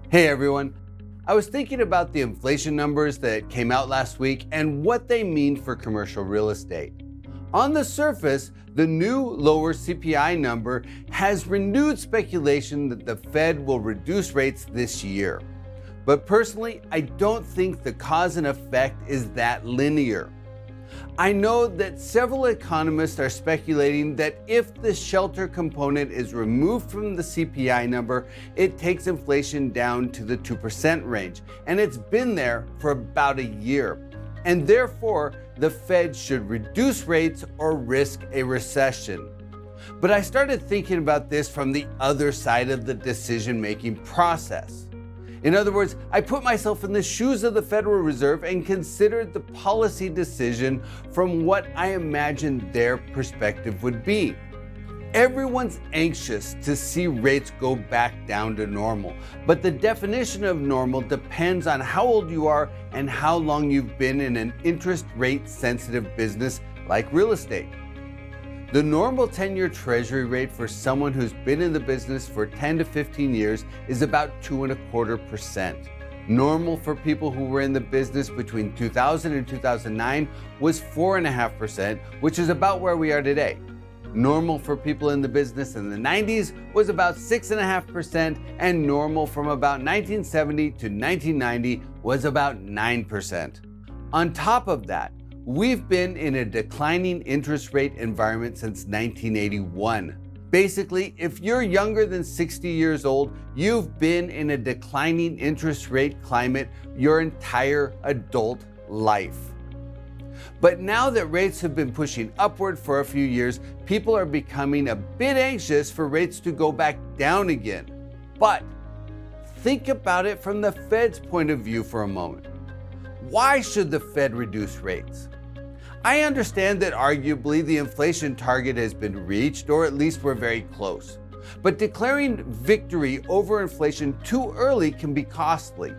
Hey everyone, I was thinking about the inflation numbers that came out last week and what they mean for commercial real estate. On the surface, the new lower CPI number has renewed speculation that the Fed will reduce rates this year. But personally, I don't think the cause and effect is that linear. I know that several economists are speculating that if the shelter component is removed from the CPI number, it takes inflation down to the 2% range, and it's been there for about a year. And therefore, the Fed should reduce rates or risk a recession. But I started thinking about this from the other side of the decision-making process. In other words, I put myself in the shoes of the Federal Reserve and considered the policy decision from what I imagined their perspective would be. Everyone's anxious to see rates go back down to normal, but the definition of normal depends on how old you are and how long you've been in an interest rate sensitive business like real estate. The normal 10-year Treasury rate for someone who's been in the business for 10 to 15 years is about 2.25%. Normal for people who were in the business between 2000 and 2009 was 4.5%, which is about where we are today. Normal for people in the business in the 90s was about 6.5%, and normal from about 1970 to 1990 was about 9%. On top of that, we've been in a declining interest rate environment since 1981. Basically, if you're younger than 60 years old, you've been in a declining interest rate climate your entire adult life. But now that rates have been pushing upward for a few years, people are becoming a bit anxious for rates to go back down again. But think about it from the Fed's point of view for a moment. Why should the Fed reduce rates? I understand that arguably the inflation target has been reached, or at least we're very close. But declaring victory over inflation too early can be costly.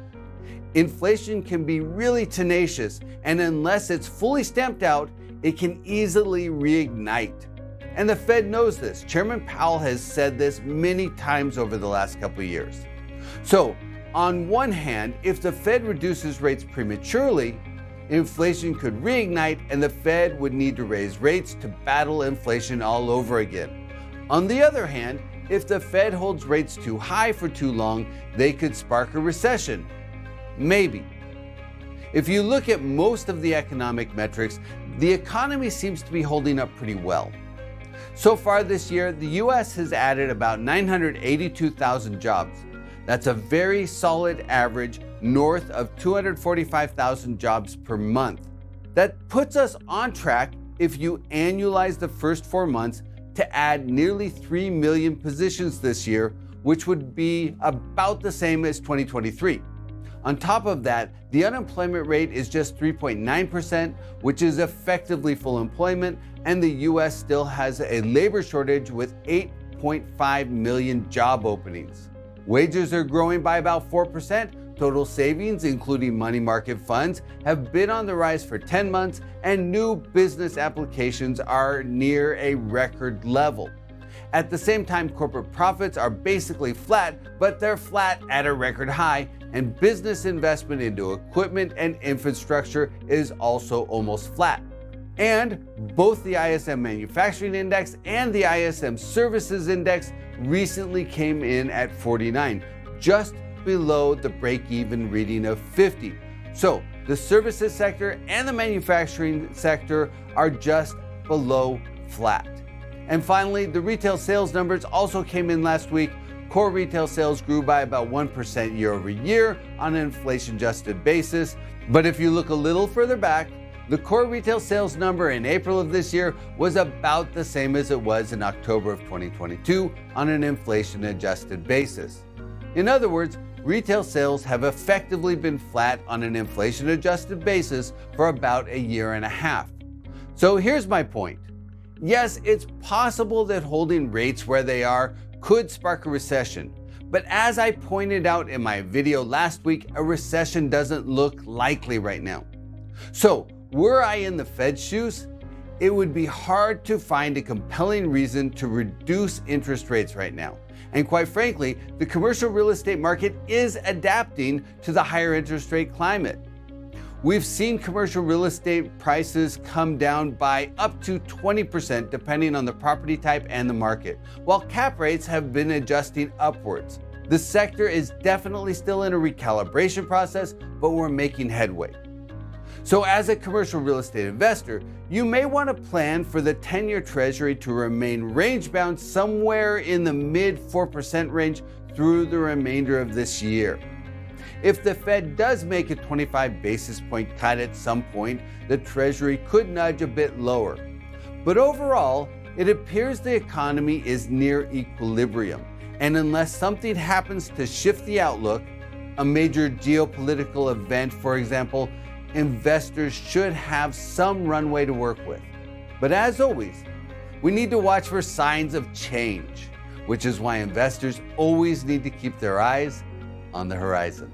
Inflation can be really tenacious, and unless it's fully stamped out, it can easily reignite. And the Fed knows this. Chairman Powell has said this many times over the last couple of years. So, on one hand, if the Fed reduces rates prematurely, inflation could reignite and the Fed would need to raise rates to battle inflation all over again. On the other hand, if the Fed holds rates too high for too long, they could spark a recession. Maybe. If you look at most of the economic metrics, the economy seems to be holding up pretty well. So far this year, the US has added about 982,000 jobs. That's a very solid average, north of 245,000 jobs per month. That puts us on track, if you annualize the first 4 months, to add nearly 3 million positions this year, which would be about the same as 2023. On top of that, the unemployment rate is just 3.9%, which is effectively full employment, and the US still has a labor shortage with 8.5 million job openings. Wages are growing by about 4%. Total savings, including money market funds, have been on the rise for 10 months, and new business applications are near a record level. At the same time, corporate profits are basically flat, but they're flat at a record high, and business investment into equipment and infrastructure is also almost flat. And both the ISM Manufacturing Index and the ISM Services Index recently came in at 49, just below the break-even reading of 50. So the services sector and the manufacturing sector are just below flat. And finally, the retail sales numbers also came in last week. Core retail sales grew by about 1% year over year on an inflation-adjusted basis. But if you look a little further back, the core retail sales number in April of this year was about the same as it was in October of 2022 on an inflation-adjusted basis. In other words, retail sales have effectively been flat on an inflation-adjusted basis for about a year and a half. So here's my point. Yes, it's possible that holding rates where they are could spark a recession. But as I pointed out in my video last week, a recession doesn't look likely right now. So, were I in the Fed's shoes, it would be hard to find a compelling reason to reduce interest rates right now. And quite frankly, the commercial real estate market is adapting to the higher interest rate climate. We've seen commercial real estate prices come down by up to 20% depending on the property type and the market, while cap rates have been adjusting upwards. The sector is definitely still in a recalibration process, but we're making headway. So as a commercial real estate investor, you may want to plan for the 10-year Treasury to remain range-bound somewhere in the mid 4% range through the remainder of this year. If the Fed does make a 25 basis point cut at some point, the Treasury could nudge a bit lower. But overall, it appears the economy is near equilibrium. And unless something happens to shift the outlook, a major geopolitical event, for example, investors should have some runway to work with. But as always, we need to watch for signs of change, which is why investors always need to keep their eyes on the horizon.